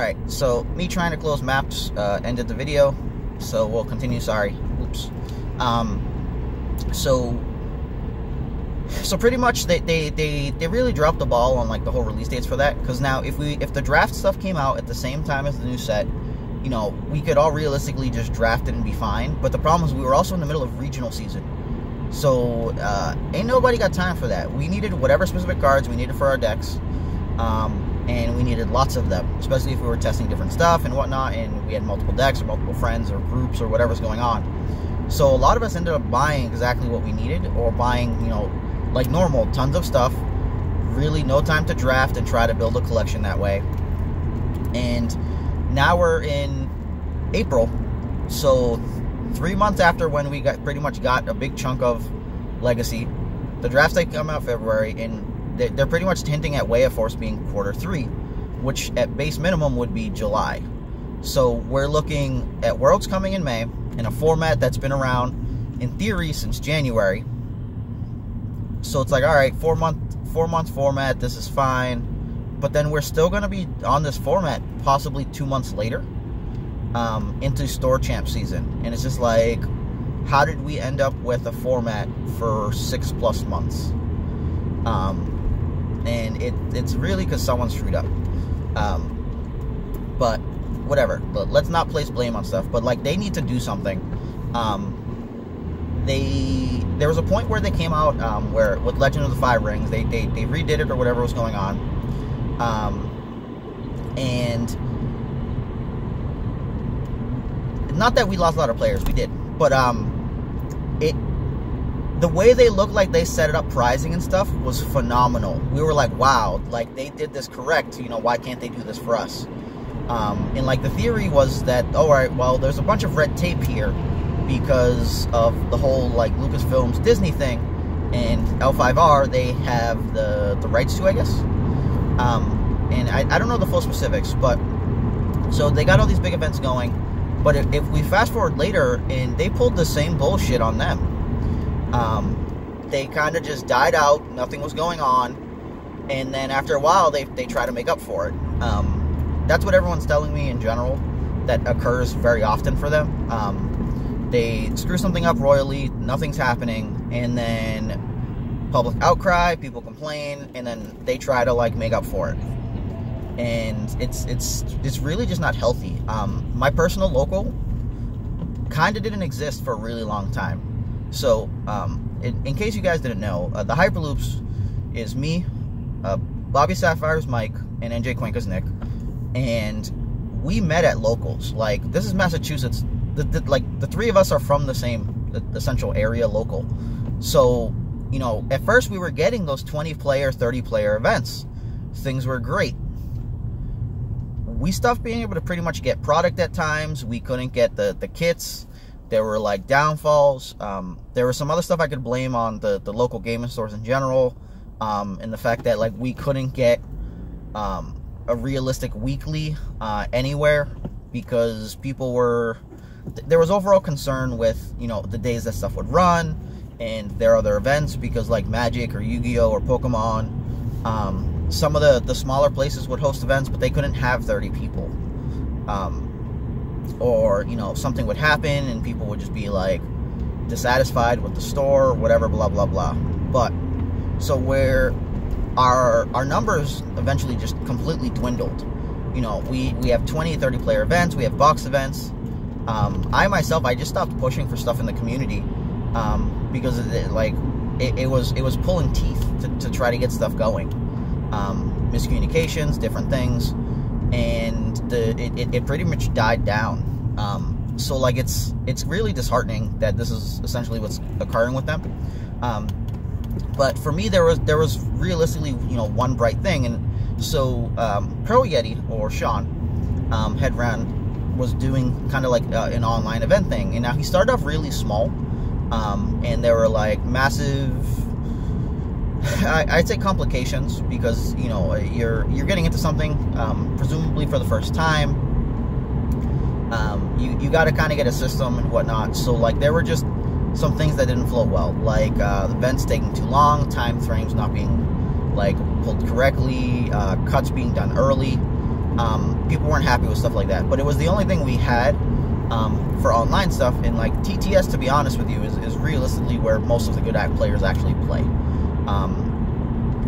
Alright, so me trying to close maps ended the video, so we'll continue. Sorry. Oops. So pretty much they really dropped the ball on like the whole release dates for that, because now if the draft stuff came out at the same time as the new set, you know, we could all realistically just draft it and be fine. But the problem is we were also in the middle of regional season, so ain't nobody got time for that. We needed whatever specific cards we needed for our decks. And we needed lots of them, especially if we were testing different stuff and whatnot, and we had multiple decks or multiple friends or groups or whatever's going on. So a lot of us ended up buying exactly what we needed, or buying, you know, like normal, tons of stuff, really no time to draft and try to build a collection that way. And now we're in April, so 3 months after when we pretty much got a big chunk of Legacy. The drafts they come out February, and they're pretty much hinting at Way of Force being Q3, which at base minimum would be July. So we're looking at Worlds coming in May, in a format that's been around, in theory, since January. So it's like, alright, 4 month format, this is fine. But then we're still going to be on this format possibly 2 months later, into Store Champ season. And it's just like, how did we end up with a format for 6+ months? And it's really because someone screwed up. But whatever. Let's not place blame on stuff. But like, they need to do something. There was a point where they came out where with Legend of the Five Rings, they redid it or whatever was going on. And not that we lost a lot of players, we did. But the way they looked like they set it up, pricing and stuff, was phenomenal. We were like, wow, like they did this correct, you know, why can't they do this for us? And like the theory was that, all right, well, there's a bunch of red tape here because of the whole like Lucasfilm's Disney thing, and L5R they have the rights to, I guess. And I don't know the full specifics, but so they got all these big events going. But if we fast forward later, and they pulled the same bullshit on them. They kind of just died out, nothing was going on, and then after a while they try to make up for it. That's what everyone's telling me in general, that occurs very often for them. They screw something up royally, nothing's happening, and then public outcry, people complain, and then they try to like make up for it. And it's really just not healthy. My personal local kind of didn't exist for a really long time. So, in case you guys didn't know, the Hyperloops is me, Bobby Sapphire's Mike, and NJ Cuenca's Nick, and we met at locals. Like, this is Massachusetts. The three of us are from the same, the central area local. So, you know, at first we were getting those 20-player, 30-player events. Things were great. We stopped being able to pretty much get product at times. We couldn't get the kits. There were like downfalls. There was some other stuff I could blame on the local gaming stores in general, and the fact that like we couldn't get a realistic weekly anywhere, because people were, there was overall concern with, you know, the days that stuff would run, and their other events, because like Magic or Yu-Gi-Oh or Pokemon, some of the smaller places would host events, but they couldn't have 30 people. Or, you know, something would happen and people would just be like dissatisfied with the store, whatever, blah blah blah. But so where our numbers eventually just completely dwindled. You know, we have 20, 30 player events, we have box events. I myself, I just stopped pushing for stuff in the community, because it was pulling teeth to try to get stuff going. Miscommunications, different things, and it pretty much died down. So like it's really disheartening that this is essentially what's occurring with them. But for me, there was realistically, you know, one bright thing, and so Pro Yeti, or Sean, was doing kind of like an online event thing, and now he started off really small, and there were like massive, I'd say complications, because, you know, you're getting into something presumably for the first time. You got to kind of get a system and whatnot. So like there were just some things that didn't flow well, like the events taking too long, time frames not being like pulled correctly, cuts being done early, people weren't happy with stuff like that. But it was the only thing we had for online stuff. And like TTS, to be honest with you, is realistically where most of the good players actually play.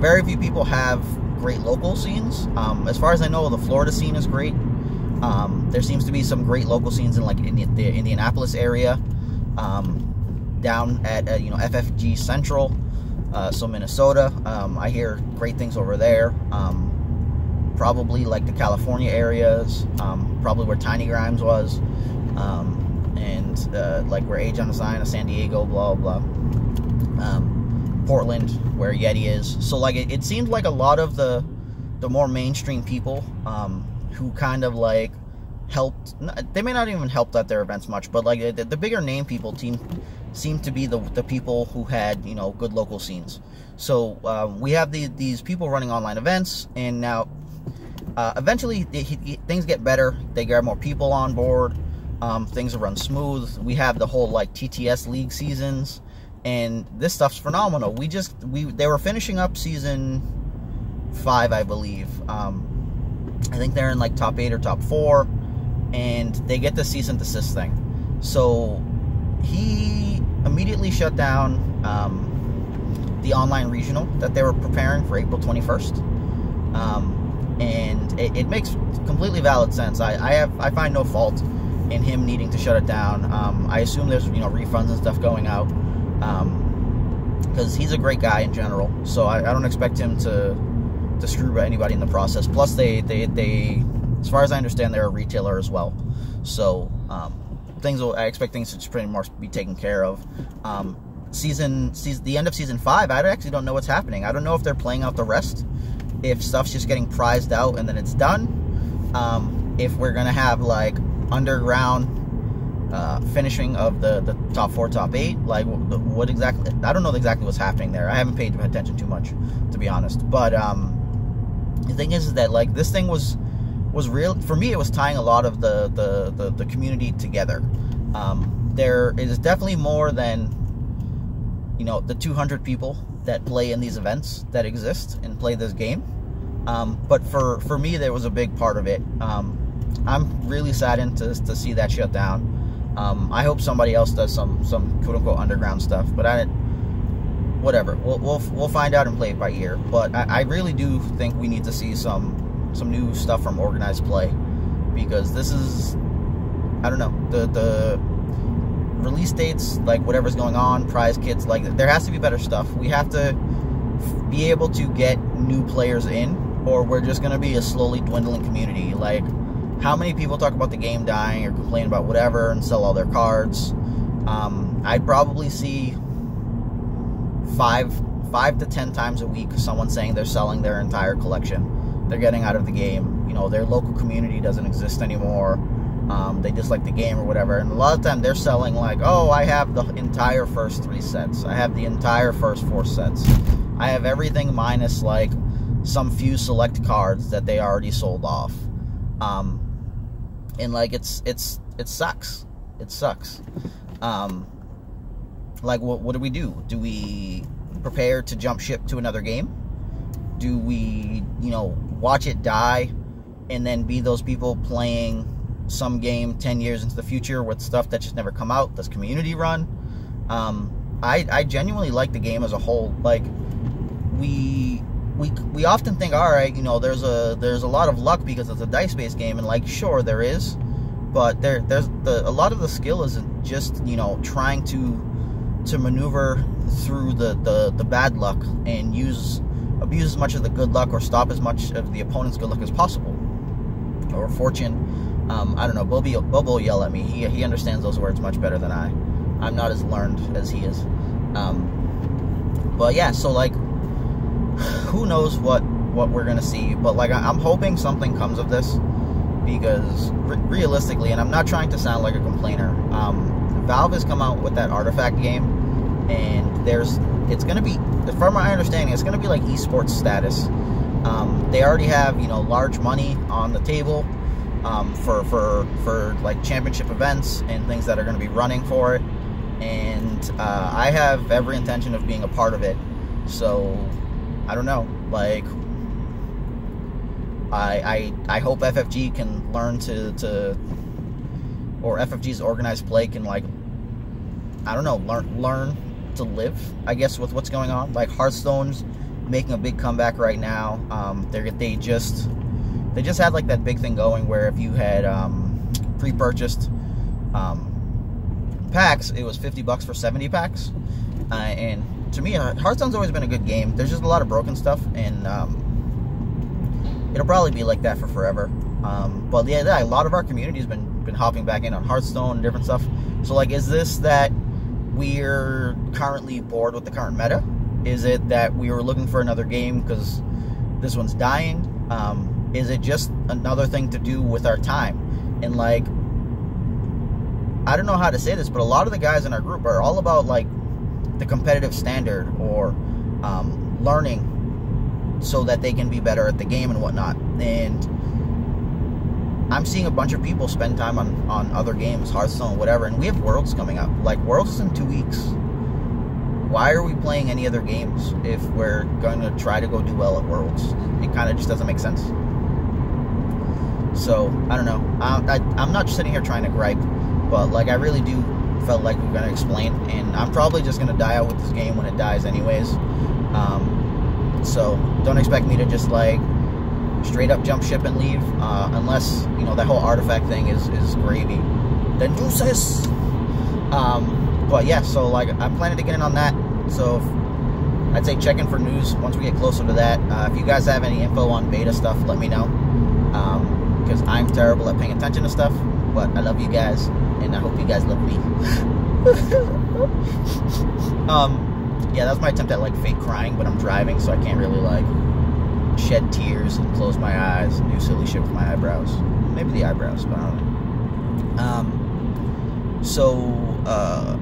Very few people have great local scenes. As far as I know, the Florida scene is great. There seems to be some great local scenes in like the Indianapolis area, down at FFG Central, so Minnesota. I hear great things over there. Probably like the California areas, probably where Tiny Grimes was, and like where Age on Design, San Diego, blah blah. Portland, where Yeti is. So like it seemed like a lot of the more mainstream people who kind of like helped, they may not even helped at their events much, but like the bigger name people seemed to be the people who had good local scenes. So we have these people running online events, and now eventually things get better. They grab more people on board. Things run smooth. We have the whole like TTS league seasons, and this stuff's phenomenal. They were finishing up season 5, I believe. I think they're in like top 8 or top 4, and they get the cease and desist thing. So he immediately shut down the online regional that they were preparing for April 21st. And it makes completely valid sense. I find no fault in him needing to shut it down. I assume there's refunds and stuff going out, because he's a great guy in general. So I don't expect him to screw anybody in the process. Plus they as far as I understand, they're a retailer as well. So I expect things to just pretty much be taken care of. The end of season 5, I actually don't know what's happening. I don't know if they're playing out the rest, if stuff's just getting prized out and then it's done, if we're gonna have like underground finishing of the top 4, top 8, like what exactly, I don't know exactly what's happening there. I haven't paid attention too much, to be honest. But the thing is that like this thing was real for me. It was tying a lot of the community together. There is definitely more than the 200 people that play in these events that exist and play this game. But for me, there was a big part of it. I'm really saddened to see that shut down. I hope somebody else does some quote unquote underground stuff, but whatever. We'll find out and play it by ear. But I really do think we need to see some new stuff from organized play, because this is, I don't know, the release dates, like whatever's going on, prize kits, like there has to be better stuff. We have to be able to get new players in, or we're just going to be a slowly dwindling community. Like, how many people talk about the game dying or complain about whatever and sell all their cards? I'd probably see 5 to 10 times a week someone saying they're selling their entire collection. They're getting out of the game. Their local community doesn't exist anymore. They dislike the game or whatever. And a lot of the time they're selling like, oh, I have the entire first 3 sets. I have the entire first 4 sets. I have everything minus like some few select cards that they already sold off. And like it sucks. It sucks. Like what do we do? Do we prepare to jump ship to another game? Do we, watch it die and then be those people playing some game 10 years into the future with stuff that just never come out? Does community run? I genuinely like the game as a whole. Like we often think, all right, there's a lot of luck because it's a dice-based game, and like sure there is, but there's a lot of the skill isn't just trying to maneuver through the bad luck and abuse as much of the good luck, or stop as much of the opponent's good luck as possible, or fortune. I don't know. Bobo will yell at me. He understands those words much better than I. I'm not as learned as he is. But yeah, so like, who knows what we're gonna see? But like, I'm hoping something comes of this, because realistically, and I'm not trying to sound like a complainer, Valve has come out with that Artifact game, and it's gonna be, from my understanding, it's gonna be like esports status. They already have large money on the table for like championship events and things that are going to be running for it, and I have every intention of being a part of it. So I don't know, like I hope FFG can learn or FFG's organized play can, like, I don't know, learn to live, I guess, with what's going on. Like, Hearthstone's making a big comeback right now. They just had, like, that big thing going where if you had pre-purchased packs, it was $50 for 70 packs. And to me, Hearthstone's always been a good game. There's just a lot of broken stuff, and it'll probably be like that for forever. But yeah, a lot of our community has been hopping back in on Hearthstone and different stuff. So, like, is this that we're currently bored with the current meta? Is it that we were looking for another game because this one's dying? Is it just another thing to do with our time? And, like, I don't know how to say this, but a lot of the guys in our group are all about, like, the competitive standard, or learning so that they can be better at the game and whatnot. And I'm seeing a bunch of people spend time on other games, Hearthstone, whatever, and we have Worlds coming up. Like, Worlds is in 2 weeks. Why are we playing any other games if we're going to try to go do well at Worlds? It kind of just doesn't make sense. So, I don't know. I'm not just sitting here trying to gripe, but, like, I really do felt like we're going to explain, and I'm probably just going to die out with this game when it dies anyways. So, don't expect me to just, like, straight up jump ship and leave, unless, you know, that whole artifact thing is gravy. The deuces! But yeah, so, like, I'm planning to get in on that, so I'd say check in for news once we get closer to that. If you guys have any info on beta stuff, let me know, because I'm terrible at paying attention to stuff, but I love you guys, and I hope you guys love me. Yeah, that was my attempt at, like, fake crying, but I'm driving, so I can't really, like, shed tears and close my eyes and do silly shit with my eyebrows. Maybe the eyebrows, but I don't know. So,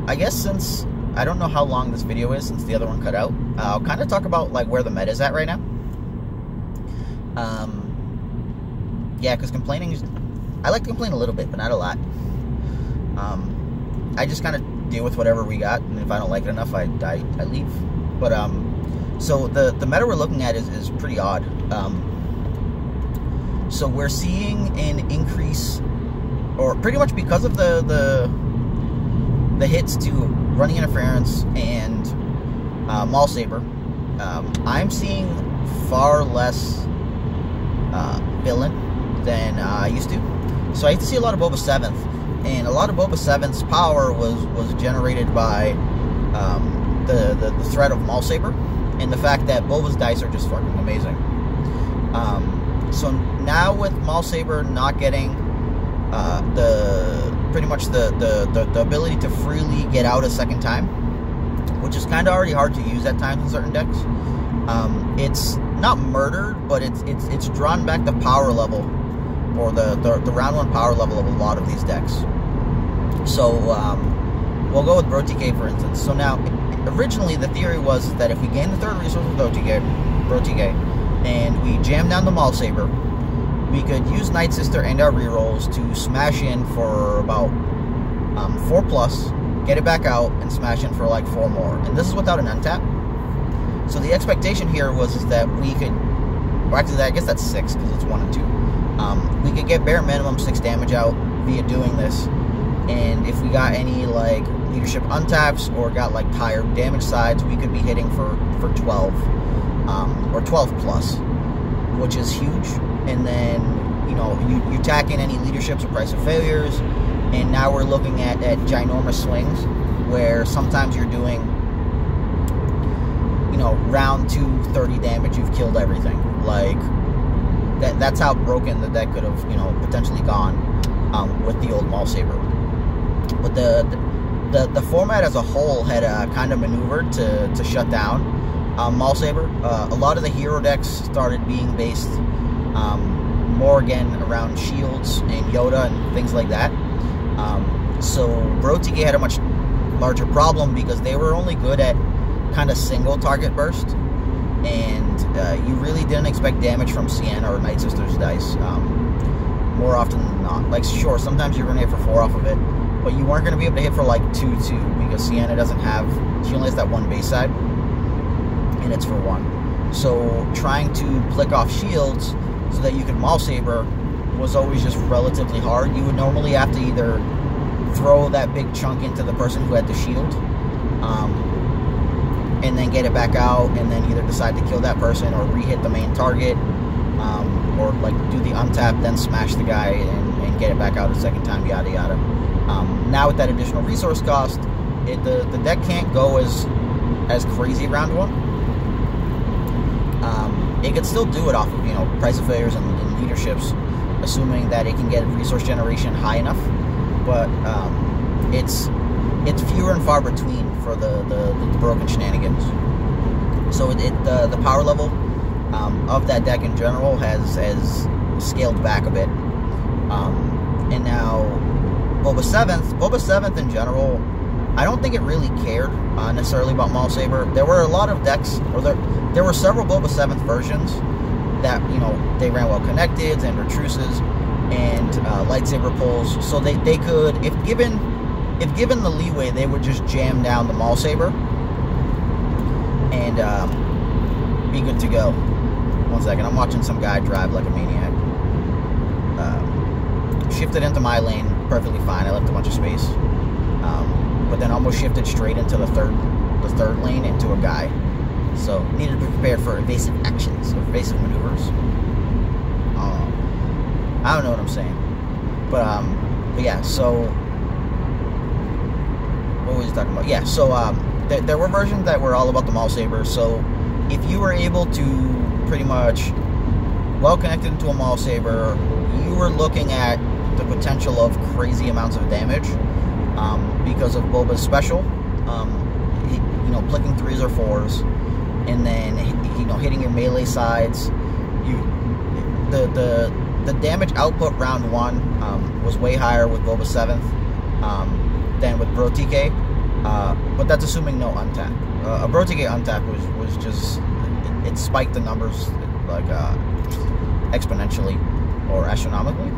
I guess since I don't know how long this video is since the other one cut out, I'll kind of talk about, like, where the meta is at right now. Yeah, because complaining is... I like to complain a little bit, but not a lot. I just kind of deal with whatever we got, and if I don't like it enough, I leave. But, so the meta we're looking at is pretty odd. So we're seeing an increase, or pretty much because of the hits to Running Interference and Maul Saber, I'm seeing far less villain than I used to. So I used to see a lot of Boba 7th, and a lot of Boba 7th's power was generated by the threat of Maul Saber, and the fact that Boba's dice are just fucking amazing. So now with Maul Saber not getting pretty much the ability to freely get out a second time, which is kind of already hard to use at times in certain decks, it's not murdered, but it's drawn back the power level, or the round 1 power level of a lot of these decks. So we'll go with BroTK, for instance. So now, originally the theory was that if we gain the 3rd resource with BroTK, and we jam down the Maul Saber, we could use Night Sister and our rerolls to smash in for about 4+, get it back out, and smash in for like 4 more. And this is without an untap. So the expectation here was that we could, or actually I guess that's 6 because it's 1 and 2. We could get bare minimum 6 damage out via doing this. And if we got any, like, leadership untaps or got, like, higher damage sides, we could be hitting for 12, or 12+, which is huge. And then, you know, you tack in any leaderships or price of failures, and now we're looking at ginormous swings, where sometimes you're doing, you know, round 2, 30 damage, you've killed everything. Like, that's how broken the deck could have, you know, potentially gone with the old Maul Saber. But the format as a whole had kind of maneuvered to shut down Maul Saber. A lot of the hero decks started being based more again around shields and Yoda and things like that. So BroTK had a much larger problem because they were only good at kind of single target burst, and you really didn't expect damage from Sienna or Night Sister's dice more often than not. Like, sure, sometimes you're going to hit for 4 off of it, but you weren't going to be able to hit for like 2/2 because Sienna doesn't have, she only has that 1 base side, and it's for 1. So trying to flick off shields so that you could Maul Saber was always just relatively hard. You would normally have to either throw that big chunk into the person who had the shield, and then get it back out, and then either decide to kill that person or re-hit the main target, or like do the untap, then smash the guy and get it back out a second time, yada yada. Now with that additional resource cost, the deck can't go as crazy round one. It could still do it off of, you know, price of failures and leaderships, assuming that it can get resource generation high enough, but it's fewer and far between for the broken shenanigans. So the power level of that deck in general has scaled back a bit, and now Boba 7th in general, I don't think it really cared necessarily about Maul Saber. There were a lot of decks, or there were several Boba 7th versions that, you know, they ran well connected and retruces and lightsaber pulls, so they could, if given the leeway, they would just jam down the Maul Saber and be good to go. One second, I'm watching some guy drive like a maniac. Shifted into my lane, perfectly fine. I left a bunch of space, but then almost shifted straight into the third lane into a guy. So needed to be prepared for evasive actions, or evasive maneuvers. I don't know what I'm saying, but yeah. So what was he talking about? Yeah. So there were versions that were all about the Maul Saber. So if you were able to pretty much well connected into a Maul Saber, you were looking at the potential of crazy amounts of damage because of Boba's special. You know, flicking 3s or 4s, and then, you know, hitting your melee sides. The damage output round 1 was way higher with Boba 7th than with Bro TK, but that's assuming no untap. A Bro TK untap was just, it spiked the numbers like exponentially or astronomically.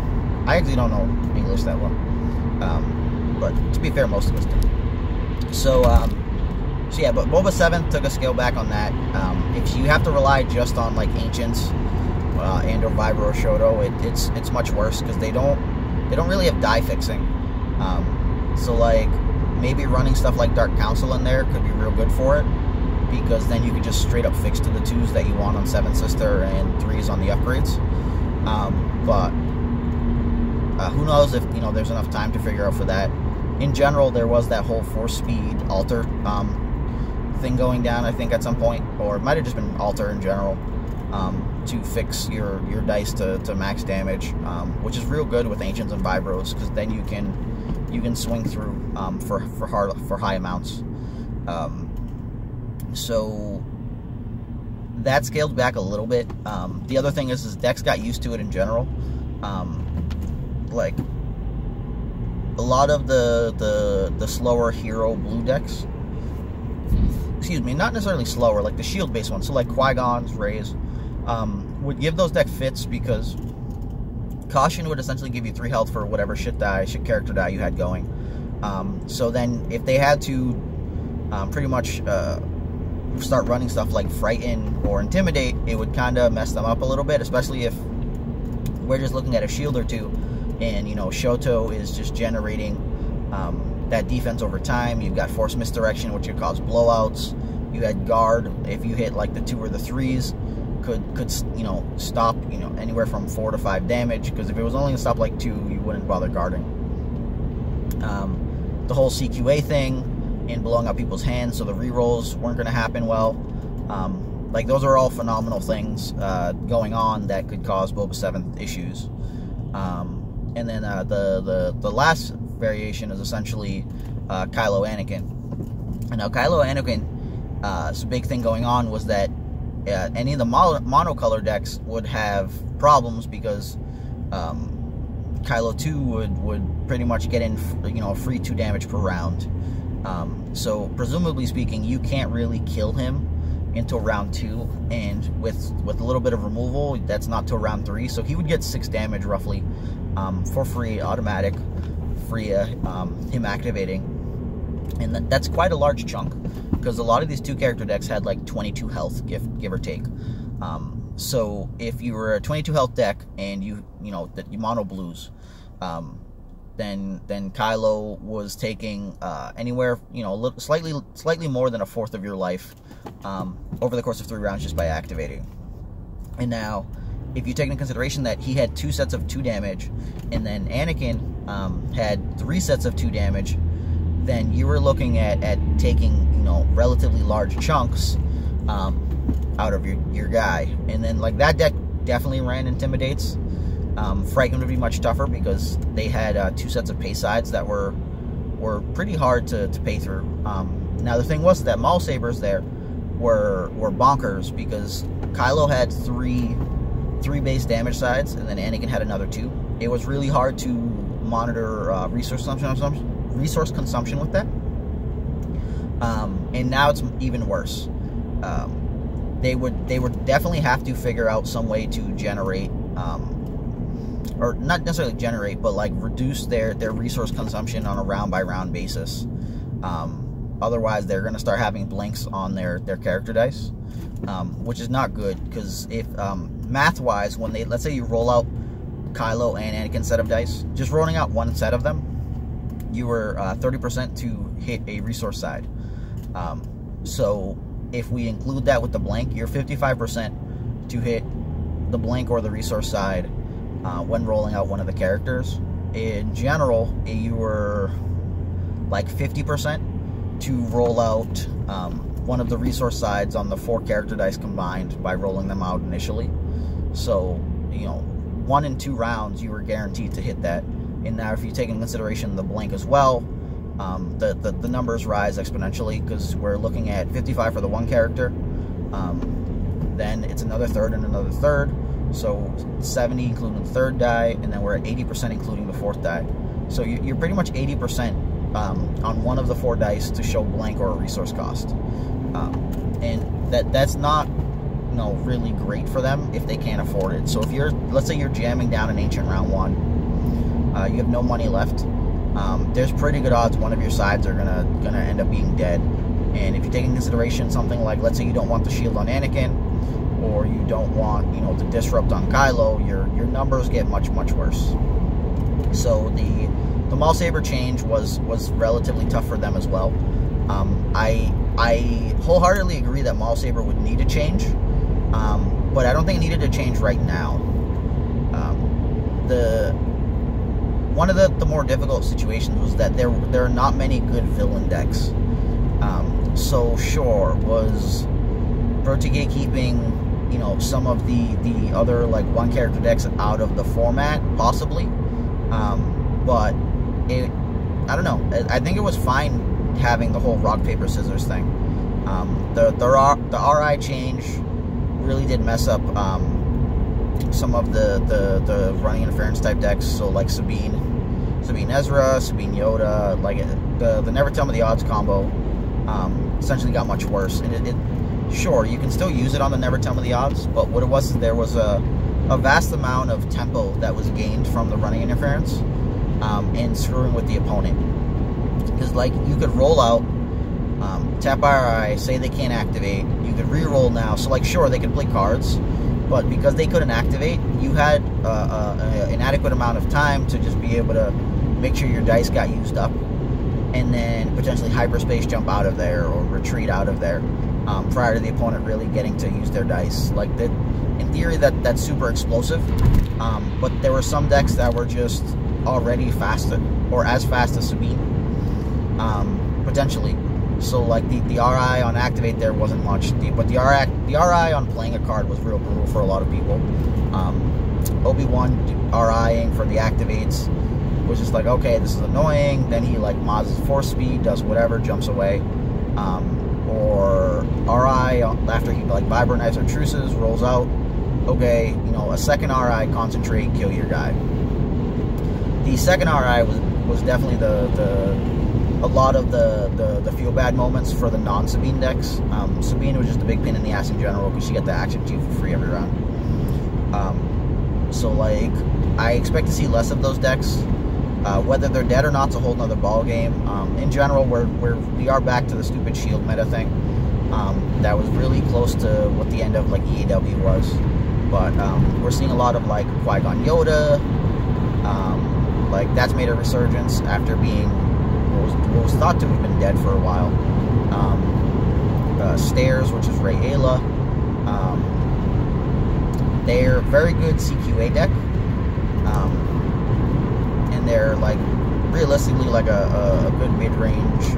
I actually don't know English that well, but to be fair, most of us do. So yeah, but Boba 7th took a scale back on that. If you have to rely just on like Ancients and or Vibro or Shoto, it's much worse because they don't really have die fixing. So like maybe running stuff like Dark Council in there could be real good for it, because then you could just straight up fix to the 2s that you want on 7 Sister and 3s on the upgrades. But who knows if, you know, there's enough time to figure out for that. In general, there was that whole force speed alter thing going down, I think, at some point, or it might have just been alter in general, to fix your dice to max damage, which is real good with Ancients and Vibros, because then you can swing through for high amounts. So that scaled back a little bit. The other thing is decks got used to it in general. Like a lot of the slower hero blue decks, excuse me, not necessarily slower, like the shield based ones, so like Qui-Gon's, Rey's, would give those deck fits because Caution would essentially give you 3 health for whatever shit character die you had going. So then if they had to pretty much start running stuff like Frighten or Intimidate, it would kind of mess them up a little bit, especially if we're just looking at a shield or 2 and, you know, Shoto is just generating that defense over time. You've got Force Misdirection, which could cause blowouts. You had Guard, if you hit like the 2 or the 3s, could you know, stop, you know, anywhere from 4 to 5 damage, because if it was only to stop like 2, you wouldn't bother guarding. The whole CQA thing and blowing up people's hands, so the rerolls weren't going to happen well. Like, those are all phenomenal things going on that could cause Boba 7th issues. And then the last variation is essentially Kylo Anakin. And now Kylo Anakin's big thing going on was that any of the monocolor decks would have problems because Kylo 2 would pretty much get in, you know, free 2 damage per round. So presumably speaking, you can't really kill him until round 2, and with a little bit of removal, that's not till round 3. So he would get 6 damage roughly for free, automatic, free him activating, and that's quite a large chunk, because a lot of these 2 character decks had like 22 health, give or take. So if you were a 22 health deck and you mono blues, then Kylo was taking anywhere, slightly more than a fourth of your life over the course of 3 rounds just by activating. And now, if you take into consideration that he had 2 sets of 2 damage, and then Anakin had 3 sets of 2 damage, then you were looking at taking relatively large chunks out of your guy. And then like that deck definitely ran Intimidates. Frighten would be much tougher because they had 2 sets of pay sides that were pretty hard to pay through. Now the thing was that Maul Sabers there were bonkers because Kylo had 3 base damage sides, and then Anakin had another 2. It was really hard to monitor resource consumption with that. And now it's even worse. They would definitely have to figure out some way to generate, or not necessarily generate, but like reduce their resource consumption on a round by round basis. Otherwise, they're going to start having blanks on their character dice, which is not good, because if math-wise, when let's say you roll out Kylo and Anakin set of dice, just rolling out 1 set of them, you were 30% to hit a resource side. So if we include that with the blank, you're 55% to hit the blank or the resource side when rolling out one of the characters. In general, you were like 50% to roll out one of the resource sides on the 4 character dice combined by rolling them out initially. So, 1 and 2 rounds, you were guaranteed to hit that. And now if you take into consideration the blank as well, the numbers rise exponentially, because we're looking at 55 for the 1 character, then it's another third and another third, so 70 including the 3rd die, and then we're at 80% including the 4th die. So you're pretty much 80% on one of the 4 dice to show blank or a resource cost, and that's not really great for them if they can't afford it. So if let's say you're jamming down an Ancient round 1, you have no money left, there's pretty good odds one of your sides are gonna end up being dead. And if you take into consideration something like, let's say you don't want the shield on Anakin, or you don't want the disrupt on Kylo, your numbers get much worse. So the Maul Saber change was relatively tough for them as well. I wholeheartly agree that Maul Saber would need a change, but I don't think it needed to change right now. One of the more difficult situations was that there are not many good villain decks. So sure, was Birthday Gatekeeping some of the other like 1 character decks out of the format, possibly, but I don't know. I think it was fine having the whole rock paper scissors thing. The RI change really did mess up some of the running interference type decks. So like Sabine Ezra, Sabine Yoda, like the Never Tell Me the Odds combo essentially got much worse. And sure, you can still use it on the Never Tell Me the Odds, but what it was is there was a vast amount of tempo that was gained from the running interference and screwing with the opponent. Because like you could roll out, tap RI, say they can't activate, you could re-roll now. So like sure, they could play cards, but because they couldn't activate, you had an adequate amount of time to just be able to make sure your dice got used up, and then potentially hyperspace jump out of there or retreat out of there prior to the opponent really getting to use their dice. Like that, in theory, that's super explosive, but there were some decks that were just already faster or as fast as Sabine, potentially. So like the RI on activate there wasn't much, but the RI on playing a card was real brutal for a lot of people. Obi-Wan RIing for the activates was just like, okay, this is annoying. Then he like mods his force speed, does whatever, jumps away. Or RI after he like Vibro Knives or Truces, rolls out. Okay, a second RI, concentrate, kill your guy. The second RI was definitely a lot of the feel bad moments for the non-Sabine decks. Sabine was just a big pain in the ass in general because she got the action G for free every round. So like I expect to see less of those decks. Whether they're dead or not's a whole nother ball game. In general, we are back to the stupid shield meta thing. That was really close to what the end of like EAW was. But we're seeing a lot of like Qui-Gon Yoda. Like that's made a resurgence after being what was thought to have been dead for a while. Stairs, which is Rey Ayla. They're very good CQA deck, and they're like realistically like a good mid-range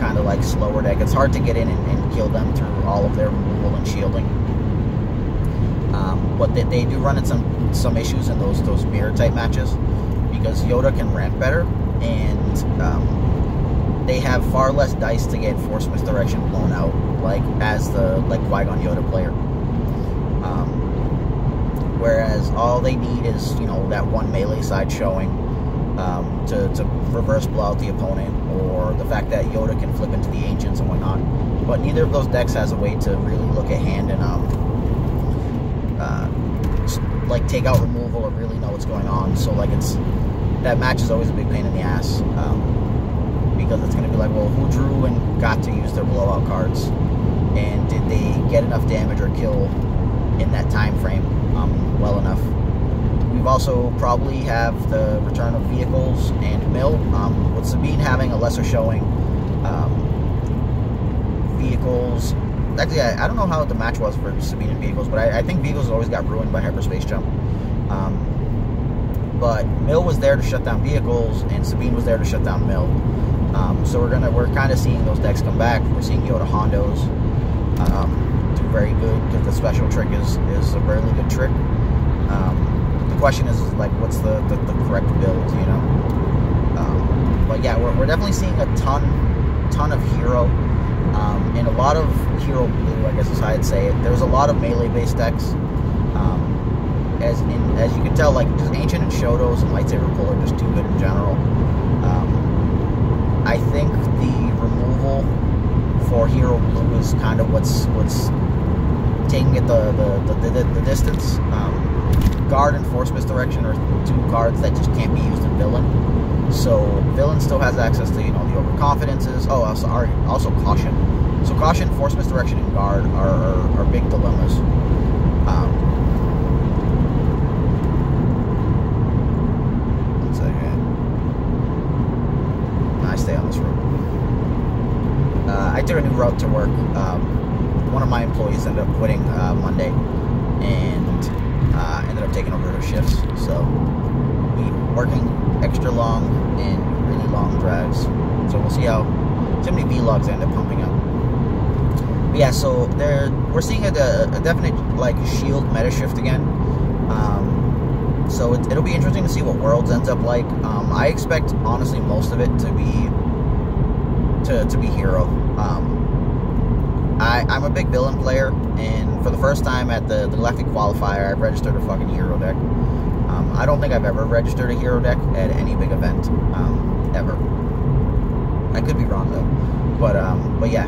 kind of like slower deck. It's hard to get in and kill them through all of their removal and shielding. But they do run into some issues in those mirror type matches because Yoda can ramp better, and they have far less dice to get Force Misdirection blown out, like as the Qui-Gon Yoda player. Whereas all they need is, you know, that one melee side showing to reverse blow out the opponent, or the fact that Yoda can flip into the Ancients and whatnot. But neither of those decks has a way to really look at hand and like take out removal or really know what's going on. So like that match is always a big pain in the ass, because it's going to be like, well, who drew and got to use their blowout cards, and did they get enough damage or kill in that time frame well enough. We've also probably have the return of Vehicles and Mill, with Sabine having a lesser showing. Vehicles, actually, I don't know how the match was for Sabine and Vehicles, but I think Vehicles always got ruined by Hyperspace Jump. But Mill was there to shut down Vehicles, and Sabine was there to shut down Mill. So we're kind of seeing those decks come back. We're seeing Yoda Hondos do very good, because the special trick is a really good trick. The question is like, what's the correct build, you know? But yeah, we're definitely seeing a ton of Hero, and a lot of Hero Blue, I guess is how I'd say it. There's a lot of melee-based decks. As you can tell, like, just Ancient and Shotos and Lightsaber Pull are just too good in general. I think the removal for Hero Blue is kind of what's taking it the distance. Guard and Force Misdirection are two cards that just can't be used in Villain. So Villain still has access to, you know, the Overconfidences. Oh, also Caution. So Caution, Force Misdirection, and Guard are big dilemmas. One second. I stay on this road. I took a new route to work. One of my employees ended up quitting Monday, and ended up taking over her shifts. So we working extra long and really long drives. So we'll see how many vlogs end up pumping up. But yeah, so we're seeing a definite like shield meta shift again. So it'll be interesting to see what Worlds ends up like. I expect honestly most of it to be Hero. I'm a big Villain player, and for the first time at the Galactic Qualifier, I've registered a fucking Hero deck. I don't think I've ever registered a Hero deck at any big event, ever. I could be wrong though, but yeah,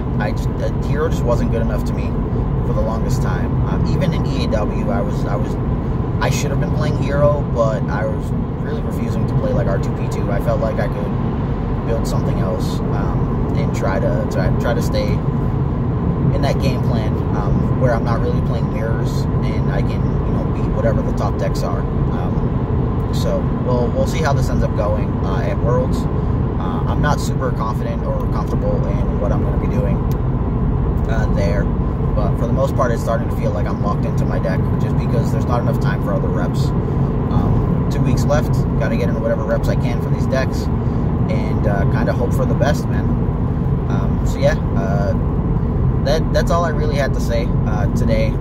Hero just wasn't good enough to me for the longest time. Even in EAW, I should have been playing Hero, but I was really refusing to play like R2-P2. I felt like I could build something else and try to stay in that game plan where I'm not really playing mirrors and I can, you know, beat whatever the top decks are. So we'll see how this ends up going at Worlds. I'm not super confident or comfortable in what I'm going to be doing there, but for the most part, it's starting to feel like I'm locked into my deck just because there's not enough time for other reps. 2 weeks left, got to get into whatever reps I can for these decks and kind of hope for the best, man. So yeah, that's all I really had to say today.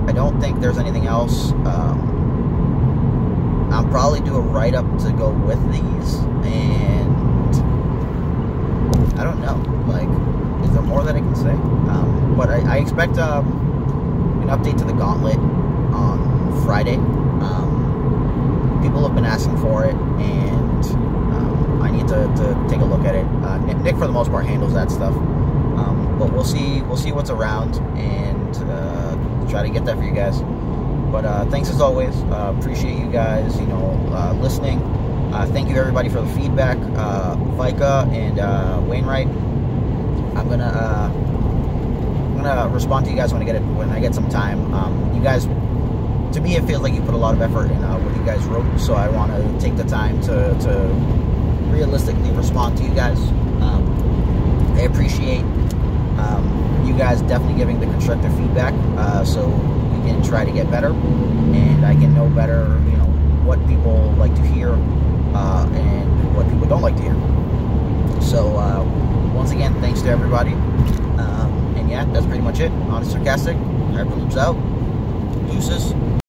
I don't think there's anything else. I'll probably do a write-up to go with these, and I don't know, like, is there more that I can say? But I expect an update to the Gauntlet on Friday. People have been asking for it, and I need to take a look at it. Nick, for the most part, handles that stuff. But we'll see what's around and try to get that for you guys. But thanks as always. Appreciate you guys, you know, listening. Thank you everybody for the feedback. Vika and Wainwright. I'm gonna gonna respond to you guys when I get some time. You guys, to me, it feels like you put a lot of effort in what you guys wrote, so I want to take the time to realistically respond to you guys. I appreciate you guys definitely giving the constructive feedback, so we can try to get better, and I can know better, you know, what people like to hear and what people don't like to hear. So once again, thanks to everybody, and yeah, that's pretty much it. Honest Sarcastic, Hyperloops out. Deuces.